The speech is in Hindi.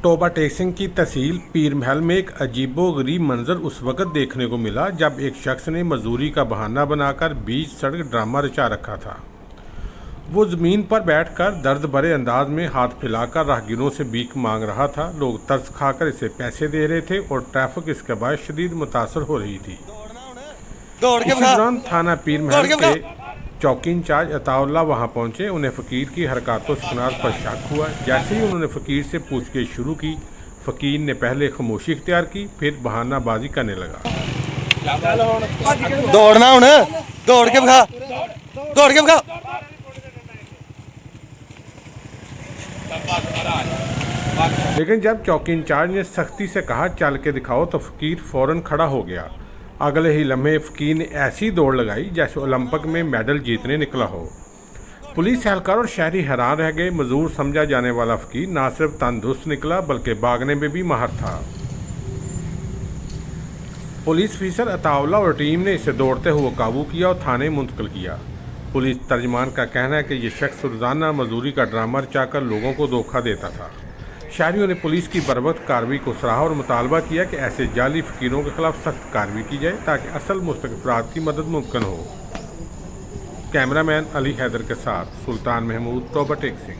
टोबा टेक सिंह की तहसील पीर महल में एक अजीबोगरीब मंजर उस वक्त देखने को मिला जब एक शख्स ने मजदूरी का बहाना बनाकर बीच सड़क ड्रामा रचा रखा था। वो ज़मीन पर बैठकर दर्द भरे अंदाज में हाथ फैलाकर राहगीरों से भीख मांग रहा था। लोग तरस खाकर इसे पैसे दे रहे थे और ट्रैफिक इसके बाद शदीद मुतासर हो रही थी। इसी दौरान थाना पीर महल के चौकी इंचार्ज अताउल्ला वहां पहुंचे। उन्हें फ़कीर की हरकतों सुनार पर शक हुआ। जैसे ही उन्होंने फ़कीर से पूछताछ शुरू की, फ़कीर ने पहले खामोशी इख्तियार की, फिर बहानाबाजी करने लगा। दौड़ना हुण दौड़ के बखा, दौड़ के बखा। लेकिन जब चौकी इंचार्ज ने सख्ती से कहा चल के दिखाओ तो फ़कीर फ़ौरन खड़ा हो गया। अगले ही लम्हे फ़कीर ने ऐसी दौड़ लगाई जैसे ओलंपिक में मेडल जीतने निकला हो। पुलिस एहलकार और शहरी हैरान रह गए। मजदूर समझा जाने वाला फ़कीर न सिर्फ तंदुरुस्त निकला बल्कि भागने में भी माहिर था। पुलिस अफसर अताउल्ला और टीम ने इसे दौड़ते हुए काबू किया और थाने मुंतकिल किया। पुलिस तर्जमान का कहना है कि यह शख्स रोज़ाना मजदूरी का ड्रामा रचाकर लोगों को धोखा देता था। शहरियों ने पुलिस की बर्बत कार्रवाई को सराहा और मुतालबा किया कि ऐसे जाली फ़कीरों के खिलाफ सख्त कार्रवाई की जाए ताकि असल मुस्तहिक़ अफराद की मदद मुमकिन हो। कैमरामैन अली हैदर के साथ सुल्तान महमूद, टोबा टेक सिंह।